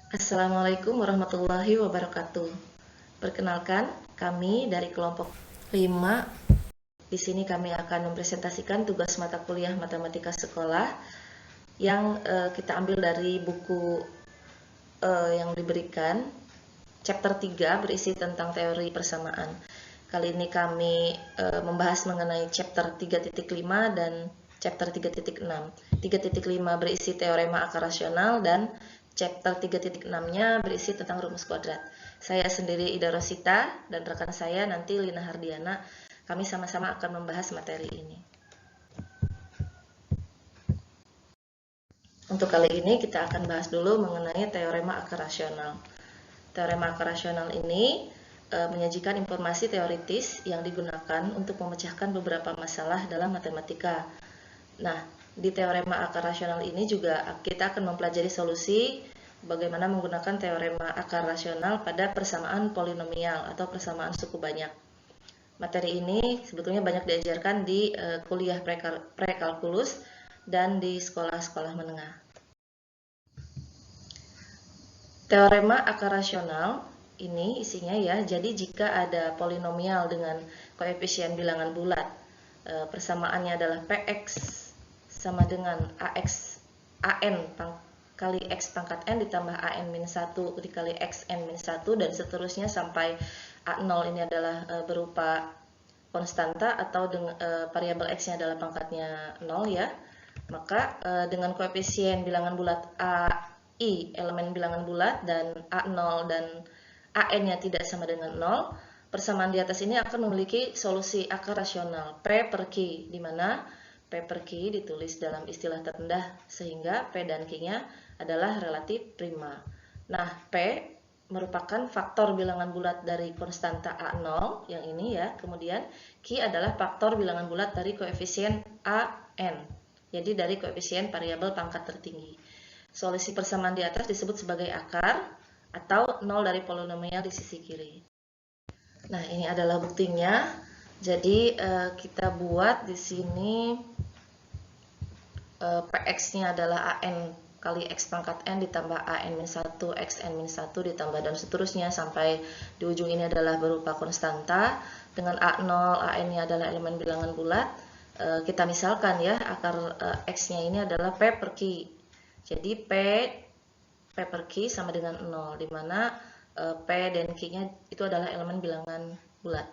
Assalamualaikum warahmatullahi wabarakatuh. Perkenalkan, kami dari kelompok 5. Di sini kami akan mempresentasikan tugas mata kuliah matematika sekolah yang kita ambil dari buku yang diberikan. Chapter 3 berisi tentang teori persamaan. Kali ini kami membahas mengenai chapter 3.5 dan chapter 3.6. 3.5 berisi teorema akar rasional dan chapter 3.6-nya berisi tentang rumus kuadrat. Saya sendiri Ida Rosita dan rekan saya nanti Lina Hardiana. Kami sama-sama akan membahas materi ini. Untuk kali ini kita akan bahas dulu mengenai teorema akar rasional. Teorema akar rasional ini menyajikan informasi teoritis yang digunakan untuk memecahkan beberapa masalah dalam matematika. Nah, di teorema akar rasional ini juga kita akan mempelajari solusi bagaimana menggunakan teorema akar rasional pada persamaan polinomial atau persamaan suku banyak. Materi ini sebetulnya banyak diajarkan di kuliah prekalkulus dan di sekolah-sekolah menengah. Teorema akar rasional ini isinya ya, jadi jika ada polinomial dengan koefisien bilangan bulat, persamaannya adalah Px sama dengan AX AN kali X pangkat N ditambah AN min 1 dikali XN min 1 dan seterusnya sampai A0 ini adalah berupa konstanta atau variabel X-nya adalah pangkatnya 0 ya. Maka dengan koefisien bilangan bulat AI elemen bilangan bulat dan A0 dan AN-nya tidak sama dengan 0, persamaan di atas ini akan memiliki solusi akar rasional P per Q, di mana P per Q ditulis dalam istilah terendah sehingga P dan Q-nya adalah relatif prima. Nah, P merupakan faktor bilangan bulat dari konstanta A0 yang ini ya. Kemudian Q adalah faktor bilangan bulat dari koefisien AN. Jadi dari koefisien variabel pangkat tertinggi. Solusi persamaan di atas disebut sebagai akar atau 0 dari polinomial di sisi kiri. Nah, ini adalah buktinya. Jadi kita buat di sini Px-nya adalah AN kali X pangkat N ditambah AN min 1, XN min 1 ditambah dan seterusnya sampai di ujung ini adalah berupa konstanta. Dengan A0, AN-nya adalah elemen bilangan bulat. Kita misalkan ya, akar X-nya ini adalah P per Q. Jadi P per Q sama dengan 0, di mana P dan Q-nya itu adalah elemen bilangan bulat.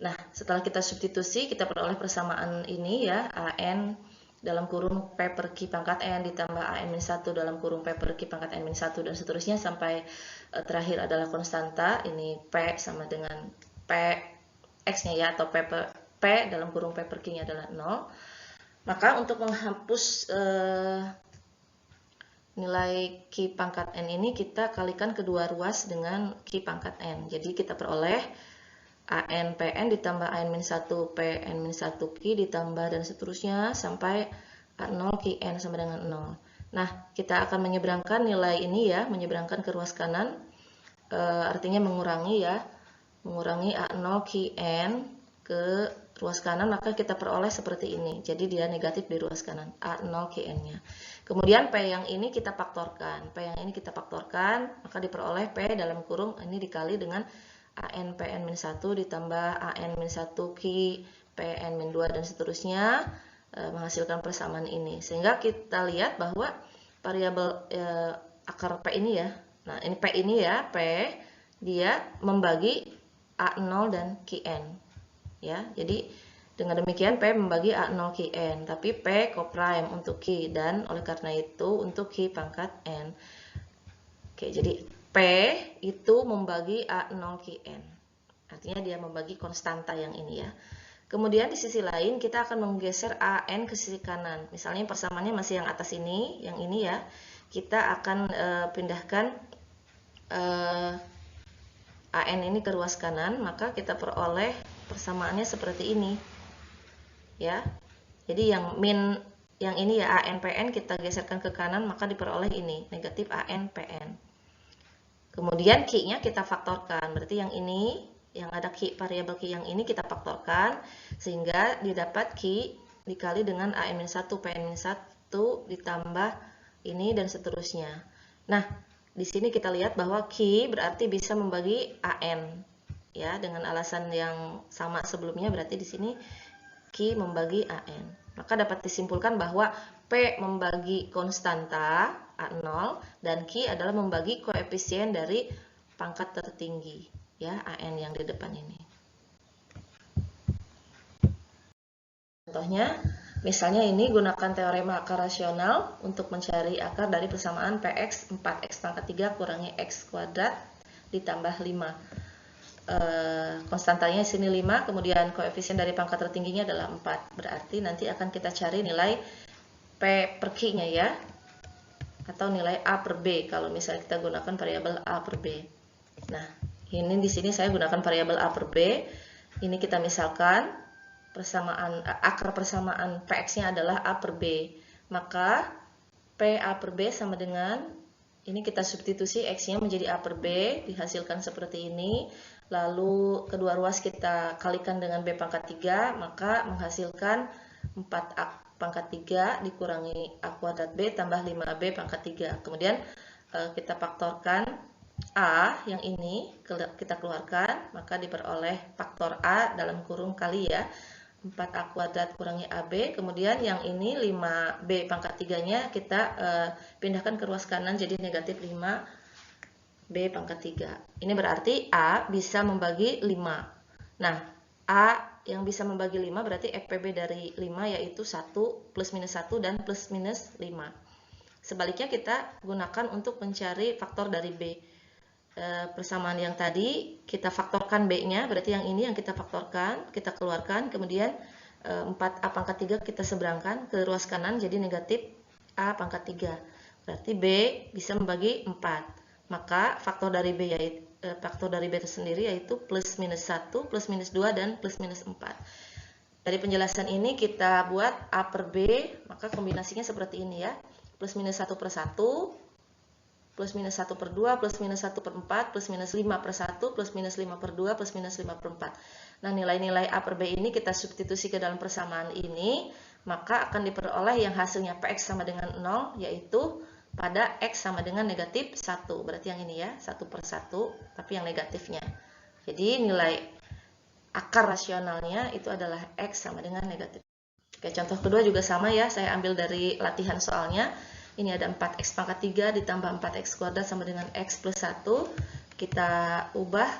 Nah, setelah kita substitusi, kita peroleh persamaan ini ya, AN dalam kurung P per Q pangkat N ditambah AN min 1 dalam kurung P per Q pangkat N min 1 dan seterusnya sampai terakhir adalah konstanta. Ini P sama dengan P X-nya ya, atau P dalam kurung P per Q-nya adalah 0. Maka untuk menghapus nilai Q pangkat N ini kita kalikan kedua ruas dengan Q pangkat N. Jadi kita peroleh AN PN ditambah AN min 1 PN min 1 Q ditambah dan seterusnya sampai A0 QN sama dengan 0. Nah, kita akan menyeberangkan nilai ini ya, menyeberangkan ke ruas kanan. Artinya mengurangi ya, mengurangi A0 QN ke ruas kanan, maka kita peroleh seperti ini. Jadi dia negatif di ruas kanan, A0 QN-nya. Kemudian P yang ini kita faktorkan. P yang ini kita faktorkan, maka diperoleh P dalam kurung ini dikali dengan AN PN min 1 ditambah AN min 1 Q PN min 2 dan seterusnya menghasilkan persamaan ini. Sehingga kita lihat bahwa variabel akar P ini ya. Nah, ini P ini ya, P dia membagi A0 dan QN. Ya, jadi dengan demikian P membagi A0 QN, tapi P coprime untuk Q dan oleh karena itu untuk Q pangkat N. Oke, jadi P itu membagi A0 QN. Artinya dia membagi konstanta yang ini ya. Kemudian di sisi lain kita akan menggeser AN ke sisi kanan. Misalnya persamaannya masih yang atas ini, yang ini ya. Kita akan pindahkan AN ini ke ruas kanan, maka kita peroleh persamaannya seperti ini. Ya. Jadi yang min yang ini ya AN PN kita geserkan ke kanan, maka diperoleh ini, negatif AN PN. Kemudian Q-nya kita faktorkan, berarti yang ini, yang ada Q, variabel Q yang ini kita faktorkan, sehingga didapat Q dikali dengan AN-1, PN-1 ditambah ini dan seterusnya. Nah, Di sini kita lihat bahwa Q berarti bisa membagi AN. Ya, dengan alasan yang sama sebelumnya, berarti di sini Q membagi AN. Maka dapat disimpulkan bahwa P membagi konstanta A0 dan Q adalah membagi koefisien dari pangkat tertinggi, ya, AN yang di depan ini. Contohnya, misalnya ini gunakan teorema akar rasional untuk mencari akar dari persamaan Px 4x pangkat 3 kurangi x kuadrat ditambah 5. Konstantanya sini 5, kemudian koefisien dari pangkat tertingginya adalah 4. Berarti nanti akan kita cari nilai P per Q-nya ya, atau nilai A per B kalau misalnya kita gunakan variabel A per B. Nah, ini di sini saya gunakan variabel A per B. Ini kita misalkan persamaan akar persamaan Px-nya adalah A per B. Maka P A per B sama dengan, ini kita substitusi X-nya menjadi A per B, dihasilkan seperti ini. Lalu kedua ruas kita kalikan dengan B pangkat 3, maka menghasilkan 4A pangkat 3 dikurangi A kuadrat B tambah 5AB pangkat 3. Kemudian kita faktorkan A yang ini, kita keluarkan, maka diperoleh faktor A dalam kurung kali ya, 4A kuadrat kurangi AB, kemudian yang ini 5B pangkat 3-nya kita pindahkan ke ruas kanan jadi negatif 5B pangkat 3. Ini berarti A bisa membagi 5. Nah, A yang bisa membagi 5 berarti FPB dari 5 yaitu 1 plus minus 1 dan plus minus 5. Sebaliknya kita gunakan untuk mencari faktor dari B. Persamaan yang tadi kita faktorkan B-nya, berarti yang ini yang kita faktorkan, kita keluarkan, kemudian 4A pangkat 3 kita seberangkan ke ruas kanan jadi negatif A pangkat 3. Berarti B bisa membagi 4. Maka faktor dari B yaitu faktor dari B tersendiri yaitu plus minus 1, plus minus 2 dan plus minus 4. Dari penjelasan ini kita buat A per B, maka kombinasinya seperti ini ya. Plus minus 1 per 1, plus minus 1 per 2, plus minus 1 per 4, plus minus 5 per 1, plus minus 5 per 2, plus minus 5 per 4. Nah, nilai-nilai A per B ini kita substitusi ke dalam persamaan ini, maka akan diperoleh yang hasilnya Px sama dengan 0, yaitu pada X sama dengan negatif 1. Berarti yang ini ya, 1 per 1, tapi yang negatifnya. Jadi nilai akar rasionalnya itu adalah X sama dengan negatif. Oke, contoh kedua juga sama ya, saya ambil dari latihan soalnya. Ini ada 4x pangkat 3 ditambah 4x kuadrat sama dengan x plus 1. Kita ubah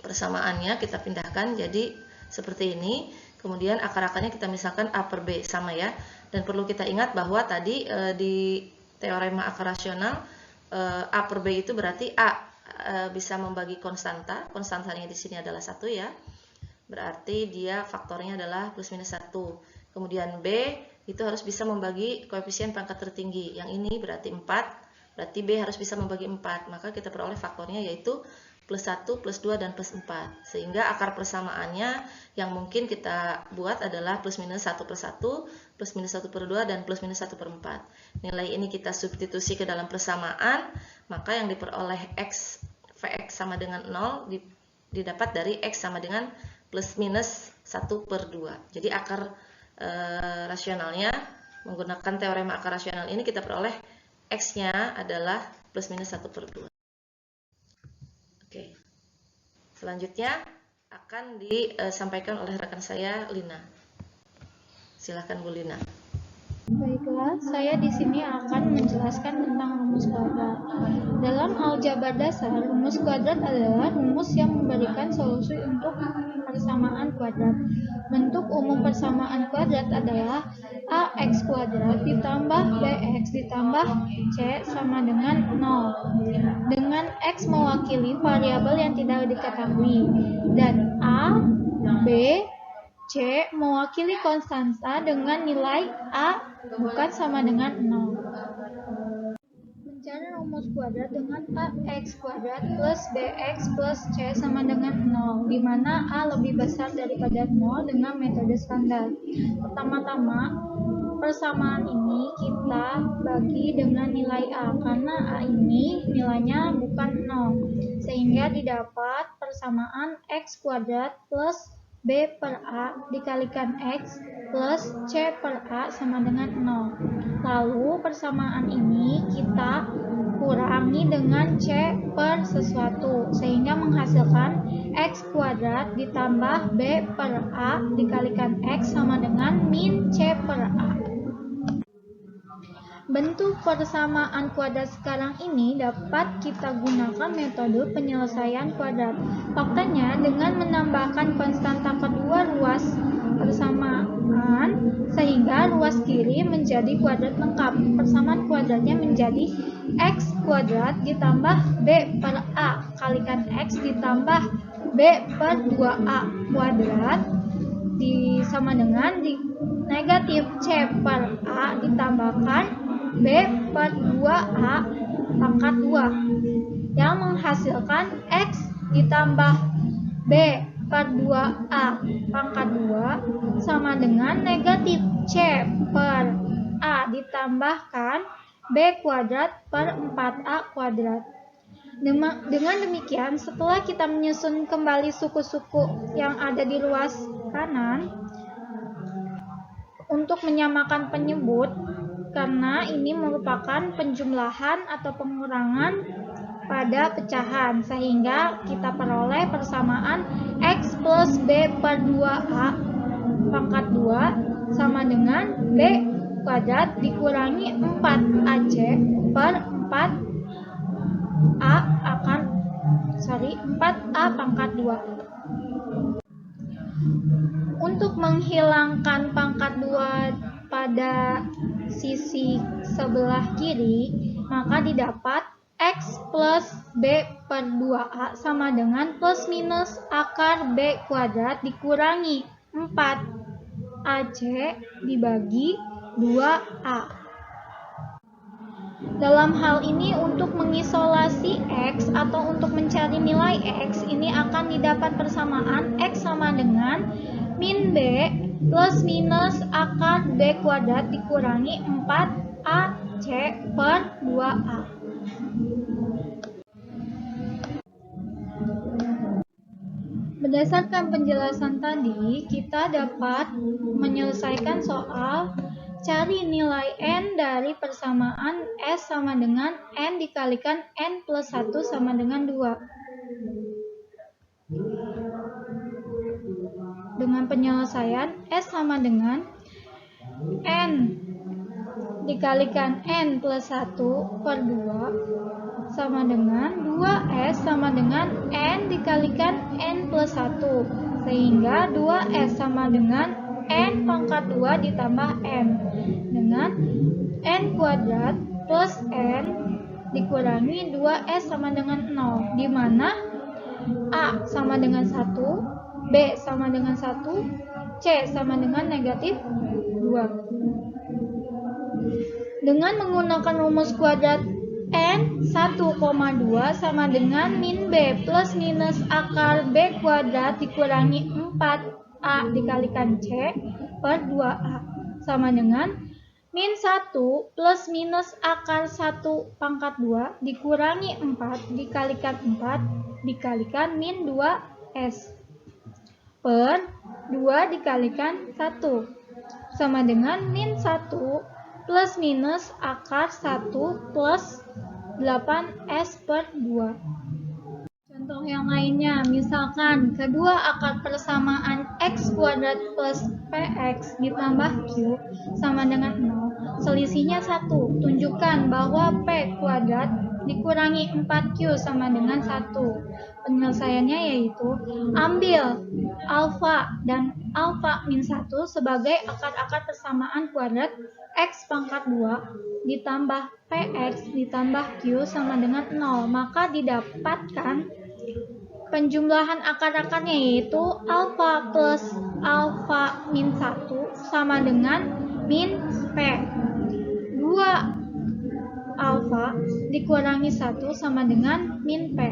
persamaannya, kita pindahkan jadi seperti ini. Kemudian akar-akarnya kita misalkan A per B, sama ya. Dan perlu kita ingat bahwa tadi di teorema akar rasional A per B itu berarti A bisa membagi konstanta. Konstantanya di sini adalah 1 ya. Berarti dia faktornya adalah plus minus 1. Kemudian B itu harus bisa membagi koefisien pangkat tertinggi. Yang ini berarti 4, berarti B harus bisa membagi 4. Maka kita peroleh faktornya yaitu plus 1, plus 2, dan plus 4. Sehingga akar persamaannya yang mungkin kita buat adalah plus minus 1 per 1, plus minus 1 per 2, dan plus minus 1 per 4. Nilai ini kita substitusi ke dalam persamaan, maka yang diperoleh X, Vx sama dengan 0 didapat dari X sama dengan plus minus 1 per 2. Jadi akar rasionalnya menggunakan teorema akar rasional ini kita peroleh X-nya adalah plus minus 1 per 2. Oke. Selanjutnya akan disampaikan oleh rekan saya Lina. Silakan Bu Lina. Baiklah, saya di sini akan menjelaskan tentang rumus kuadrat. Dalam aljabar dasar, rumus kuadrat adalah rumus yang memberikan solusi untuk persamaan kuadrat. Bentuk umum persamaan kuadrat adalah ax kuadrat ditambah bx ditambah c sama dengan 0. Dengan x mewakili variabel yang tidak diketahui dan a, b, C mewakili konstanta dengan nilai A bukan sama dengan 0. Mencari rumus kuadrat dengan ax kuadrat plus bx plus c sama dengan 0, di mana A lebih besar daripada 0 dengan metode standar. Pertama-tama, persamaan ini kita bagi dengan nilai A, karena A ini nilainya bukan 0, sehingga didapat persamaan x kuadrat plus B per A dikalikan X plus C per A sama dengan 0. Lalu persamaan ini kita kurangi dikurangi dengan C per sesuatu, sehingga menghasilkan X kuadrat ditambah B per A dikalikan X sama dengan min C per A. Bentuk persamaan kuadrat sekarang ini dapat kita gunakan metode penyelesaian kuadrat. Faktanya, dengan menambahkan konstanta kedua ruas persamaan, sehingga ruas kiri menjadi kuadrat lengkap. Persamaan kuadratnya menjadi X kuadrat ditambah B per A kalikan X ditambah B per 2A kuadrat sama dengan negatif C per A ditambahkan B per 2A pangkat 2 yang menghasilkan X ditambah B per 2A pangkat 2 sama dengan negatif C per A ditambahkan B kuadrat per 4A kuadrat. Dengan demikian, setelah kita menyusun kembali suku-suku yang ada di ruas kanan untuk menyamakan penyebut, karena ini merupakan penjumlahan atau pengurangan pada pecahan, sehingga kita peroleh persamaan X plus B per 2A pangkat 2 sama dengan B kuadrat dikurangi 4AC per 4A pangkat 2. Untuk menghilangkan pangkat 2 pada sisi sebelah kiri, maka didapat X plus B per 2A sama dengan plus minus akar B kuadrat dikurangi 4AC dibagi 2A. Dalam hal ini, untuk mengisolasi X atau untuk mencari nilai X, ini akan didapat persamaan X sama dengan min B plus minus akar B kuadrat dikurangi 4AC per 2A. Berdasarkan penjelasan tadi, kita dapat menyelesaikan soal cari nilai N dari persamaan S sama dengan N dikalikan N plus 1 sama dengan 2. Dengan penyelesaian S sama dengan N dikalikan N plus 1 per 2 sama dengan 2S sama dengan N dikalikan N plus 1, sehingga 2S sama dengan N pangkat 2 ditambah N dengan N kuadrat plus N dikurangi 2S sama dengan 0, di mana A sama dengan 1, B sama dengan 1, C sama dengan negatif 2. Dengan menggunakan rumus kuadrat N 1,2 sama dengan min B plus minus akar B kuadrat dikurangi 4A dikalikan C per 2A sama dengan min 1 plus minus akar 1 pangkat 2 dikurangi 4 dikalikan 4 dikalikan min 2S per 2 dikalikan 1 sama dengan min 1 plus minus akar 1 plus 8S per 2. Contoh yang lainnya, misalkan kedua akar persamaan X kuadrat plus PX ditambah Q sama dengan 0, selisihnya 1. Tunjukkan bahwa P kuadrat dikurangi 4Q sama dengan 1. Penyelesaiannya yaitu, ambil alfa dan alfa min 1 sebagai akar-akar persamaan kuadrat X pangkat 2 ditambah PX ditambah Q sama dengan 0, maka didapatkan penjumlahan akar-akarnya yaitu alfa plus alfa min 1 sama dengan min P. 2 alfa dikurangi 1 sama dengan min P.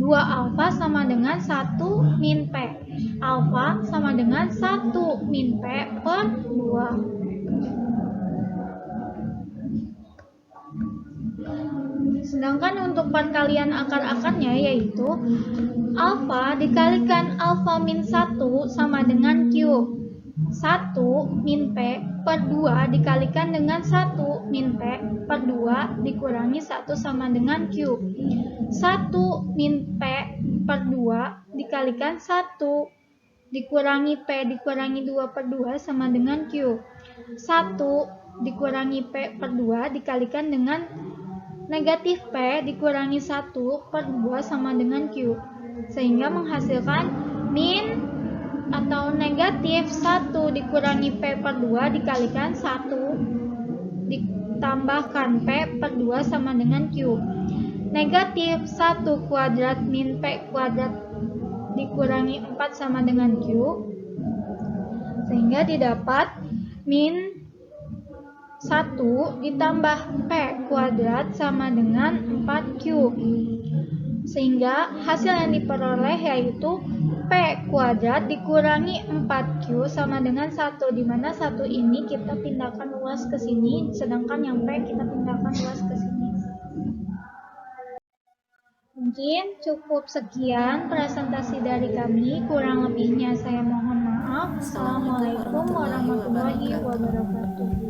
2 alfa sama dengan 1 min P. Alfa sama dengan 1 min P per 2. Sedangkan untuk perkalian akar-akarnya yaitu alfa dikalikan alfa min 1 sama dengan Q. 1 min P per 2 dikalikan dengan 1 min P per 2 dikurangi 1 sama dengan Q. 1 min P per 2 dikalikan 1 dikurangi P dikurangi 2 per 2 sama dengan Q. 1 dikurangi P per 2 dikalikan dengan negatif P dikurangi 1 per 2 sama dengan Q. Sehingga menghasilkan min atau negatif 1 dikurangi P per 2 dikalikan 1 ditambahkan P per 2 sama dengan Q. Negatif 1 kuadrat min P kuadrat dikurangi 4 sama dengan Q. Sehingga didapat min 1 ditambah P kuadrat sama dengan 4Q. Sehingga hasil yang diperoleh yaitu P kuadrat dikurangi 4Q sama dengan 1, di mana 1 ini kita pindahkan luas ke sini, sedangkan yang P kita pindahkan luas ke sini. Mungkin cukup sekian presentasi dari kami, kurang lebihnya saya mohon maaf. Assalamualaikum warahmatullahi wabarakatuh.